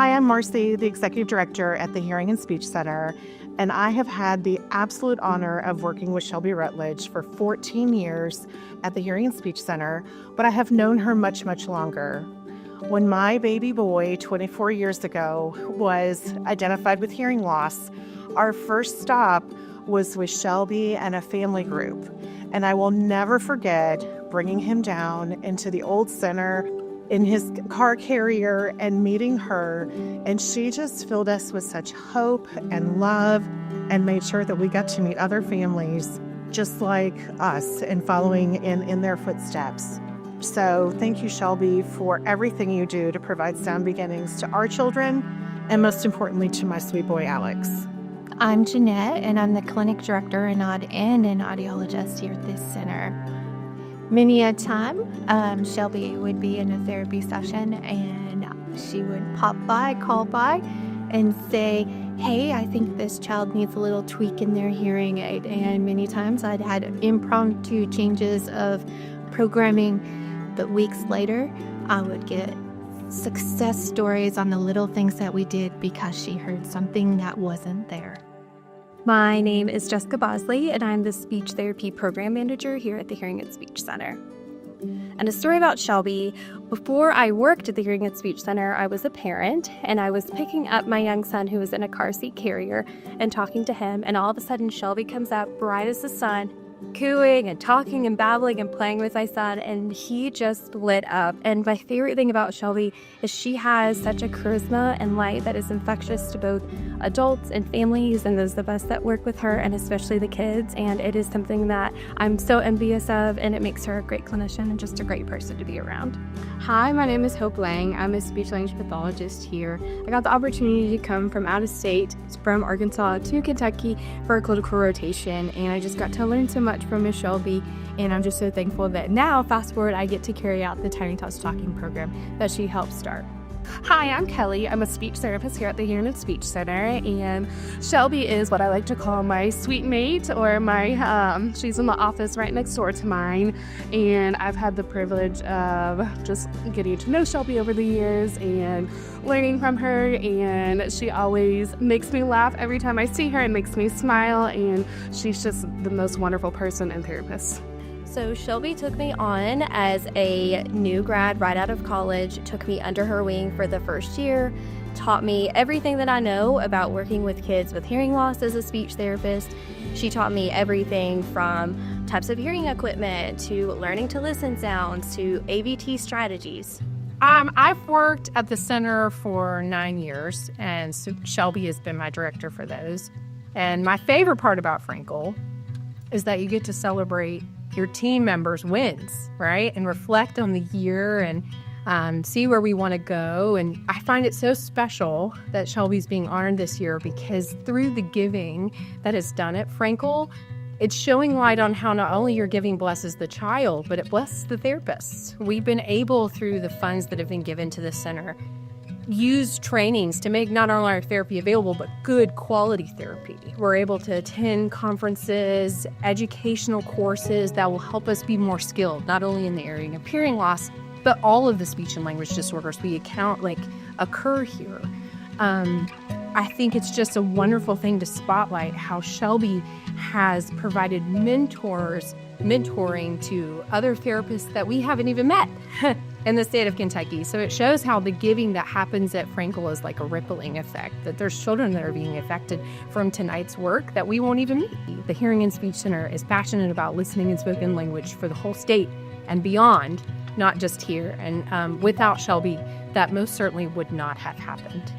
Hi, I'm Marcy, the Executive Director at the Hearing and Speech Center, and I have had the absolute honor of working with Shelby Rutledge for 14 years at the Hearing and Speech Center, but I have known her much, much longer. When my baby boy, 24 years ago, was identified with hearing loss, our first stop was with Shelby and a family group, and I will never forget bringing him down into the old center in his car carrier and meeting her, and she just filled us with such hope and love and made sure that we got to meet other families just like us and following in their footsteps. So thank you, Shelby, for everything you do to provide sound beginnings to our children and most importantly to my sweet boy Alex. I'm Jeanette, and I'm the clinic director and an audiologist here at this center. Many a time, Shelby would be in a therapy session and she would pop by, call by, and say, hey, I think this child needs a little tweak in their hearing aid. And many times I'd had impromptu changes of programming, but weeks later, I would get success stories on the little things that we did because she heard something that wasn't there. My name is Jessica Bosley, and I'm the Speech Therapy Program Manager here at the Hearing and Speech Center. And a story about Shelby: before I worked at the Hearing and Speech Center, I was a parent, and I was picking up my young son who was in a car seat carrier and talking to him, and all of a sudden Shelby comes up, bright as the sun, cooing and talking and babbling and playing with my son, and he just lit up. And my favorite thing about Shelby is she has such a charisma and light that is infectious to both adults and families and those of us that work with her, and especially the kids. And it is something that I'm so envious of, and it makes her a great clinician and just a great person to be around. Hi, my name is Hope Lang. I'm a speech language pathologist here. I got the opportunity to come from out of state, from Arkansas to Kentucky for a clinical rotation, and I just got to learn so much from Miss Shelby, and I'm just so thankful that now, fast forward, I get to carry out the Tiny Tots Talking program that she helped start. Hi, I'm Kelly. I'm a speech therapist here at the Hearing and Speech Center, and Shelby is what I like to call my sweet mate, or my, she's in the office right next door to mine, and I've had the privilege of just getting to know Shelby over the years and learning from her, and she always makes me laugh every time I see her and makes me smile, and she's just the most wonderful person and therapist. So Shelby took me on as a new grad right out of college, took me under her wing for the first year, taught me everything that I know about working with kids with hearing loss as a speech therapist. She taught me everything from types of hearing equipment to learning to listen sounds to AVT strategies. I've worked at the center for 9 years, and Shelby has been my director for those. And my favorite part about Frankel is that you get to celebrate your team members' wins, right? And reflect on the year and see where we want to go. And I find it so special that Shelby's being honored this year because through the giving that is done at Frankel, it's showing light on how not only your giving blesses the child, but it blesses the therapists. We've been able, through the funds that have been given to the center, use trainings to make not only our therapy available, but good quality therapy. We're able to attend conferences, educational courses that will help us be more skilled, not only in the area of hearing loss, but all of the speech and language disorders we occur here. I think it's just a wonderful thing to spotlight how Shelby has provided mentoring to other therapists that we haven't even met in the state of Kentucky. So it shows how the giving that happens at Frankel is like a rippling effect, that there's children that are being affected from tonight's work that we won't even meet. The Hearing and Speech Center is passionate about listening and spoken language for the whole state and beyond, not just here. And without Shelby, that most certainly would not have happened.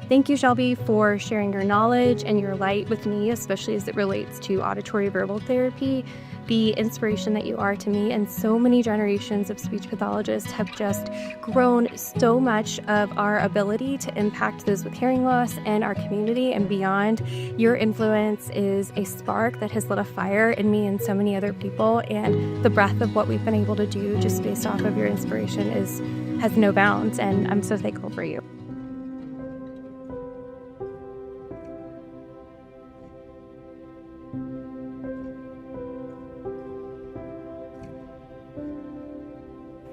Thank you, Shelby, for sharing your knowledge and your light with me, especially as it relates to auditory verbal therapy. The inspiration that you are to me and so many generations of speech pathologists have just grown so much of our ability to impact those with hearing loss and our community and beyond. Your influence is a spark that has lit a fire in me and so many other people, and the breadth of what we've been able to do just based off of your inspiration has no bounds, and I'm so thankful for you.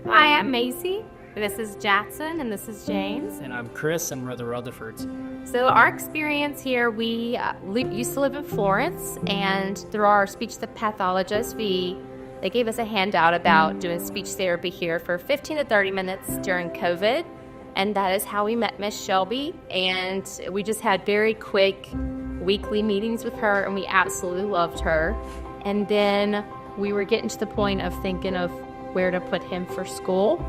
Hi, I'm Macy, This is Jackson, and this is James. And I'm Chris, and we're the Rutherfords. So our experience here, we used to live in Florence, and through our speech pathologist, they gave us a handout about doing speech therapy here for 15 to 30 minutes during COVID, and that is how we met Miss Shelby. And we just had very quick weekly meetings with her, and we absolutely loved her. And then we were getting to the point of thinking of where to put him for school,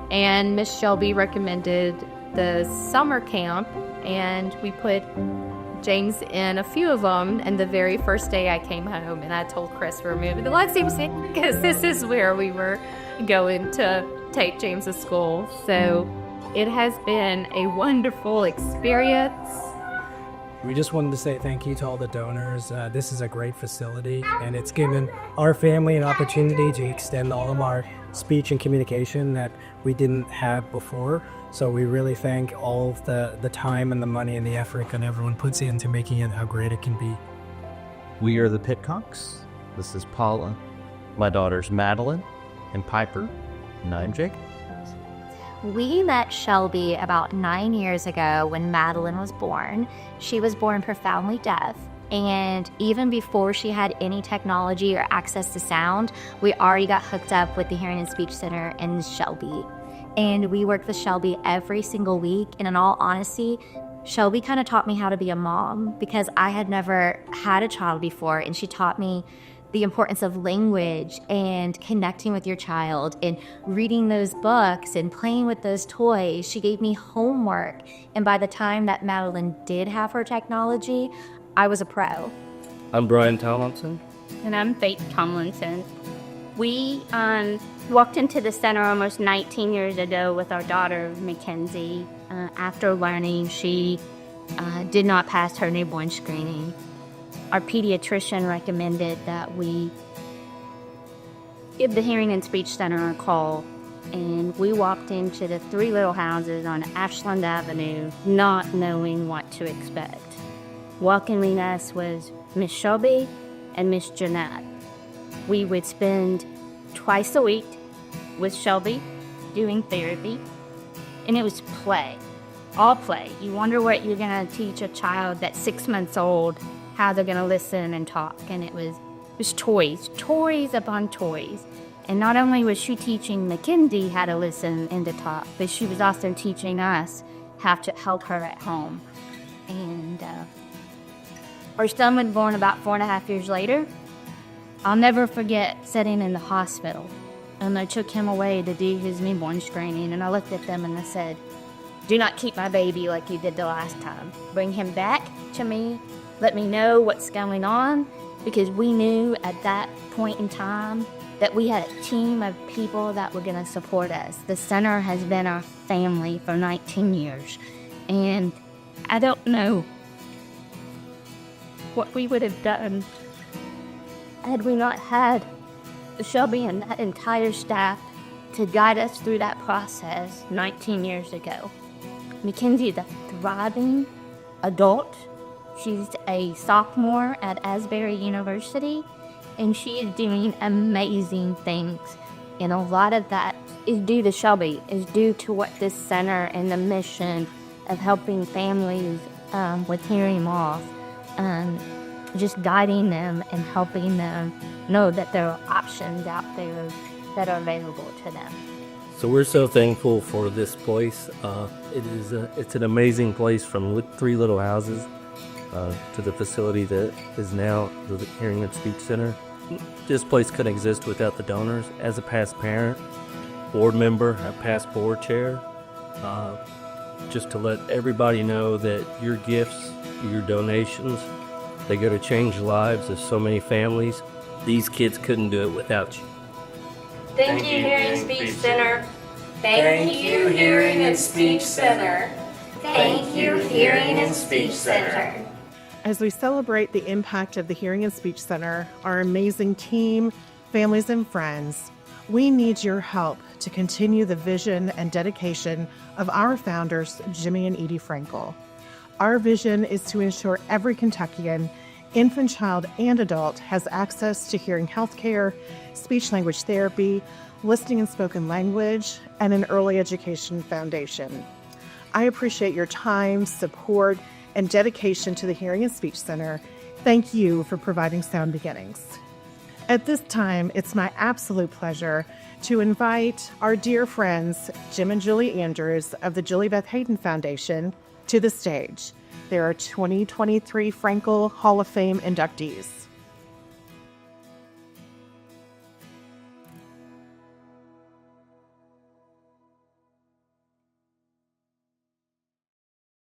and Miss Shelby recommended the summer camp, and we put James in a few of them. And the very first day I came home, and I told Chris we're moving to Lexington because this is where we were going to take James to school. So it has been a wonderful experience. We just wanted to say thank you to all the donors. This is a great facility, and it's given our family an opportunity to extend all of our speech and communication that we didn't have before. So we really thank all of the time and the money and the effort that everyone puts into making it how great it can be. We are the Pitcocks. This is Paula. My daughters Madeline and Piper, and I'm Jake. We met Shelby about 9 years ago when Madeline was born. She was born profoundly deaf, and even before she had any technology or access to sound, we already got hooked up with the Hearing and Speech Center and Shelby. And we worked with Shelby every single week, and in all honesty, Shelby kind of taught me how to be a mom because I had never had a child before, and she taught me the importance of language and connecting with your child and reading those books and playing with those toys. She gave me homework, and by the time that Madeline did have her technology, I was a pro. I'm Brian Tomlinson. And I'm Faith Tomlinson. We walked into the center almost 19 years ago with our daughter, Mackenzie, after learning she did not pass her newborn screening. Our pediatrician recommended that we give the Hearing and Speech Center a call, and we walked into the three little houses on Ashland Avenue not knowing what to expect. Welcoming us was Miss Shelby and Miss Jeanette. We would spend twice a week with Shelby doing therapy, and it was play, all play. You wonder what you're going to teach a child that's 6 months old, how they're going to listen and talk. And it was toys upon toys. And not only was she teaching Mackenzie how to listen and to talk, but she was also teaching us how to help her at home. And our son was born about 4.5 years later. I'll never forget sitting in the hospital, and they took him away to do his newborn screening, and I looked at them and I said, "Do not keep my baby like you did the last time. Bring him back to me. Let me know what's going on," because we knew at that point in time that we had a team of people that were going to support us. The center has been our family for 19 years, and I don't know what we would have done had we not had Shelby and that entire staff to guide us through that process 19 years ago. Mackenzie is a thriving adult. She's a sophomore at Asbury University, and she is doing amazing things. And a lot of that is due to Shelby, is due to what this center and the mission of helping families with hearing loss, just guiding them and helping them know that there are options out there that are available to them. So we're so thankful for this place. It's an amazing place, from three little houses to the facility that is now the Hearing and Speech Center. This place couldn't exist without the donors. As a past parent, board member, a past board chair, just to let everybody know that your gifts, your donations, they go to change the lives of so many families. These kids couldn't do it without you. Thank you, Hearing and Speech Center. Thank you, Hearing and Speech Center. Thank you, Hearing and Speech Center. As we celebrate the impact of the Hearing and Speech Center, our amazing team, families, and friends, we need your help to continue the vision and dedication of our founders, Jimmy and Edie Frankel. Our vision is to ensure every Kentuckian, infant, child, and adult has access to hearing health care, speech language therapy, listening and spoken language, and an early education foundation. I appreciate your time, support, and dedication to the Hearing and Speech Center. Thank you for providing Sound Beginnings. At this time, it's my absolute pleasure to invite our dear friends, Jim and Julie Andrews of the Julie Beth Hayden Foundation, to the stage. They are 2023 Frankel Hall of Fame inductees.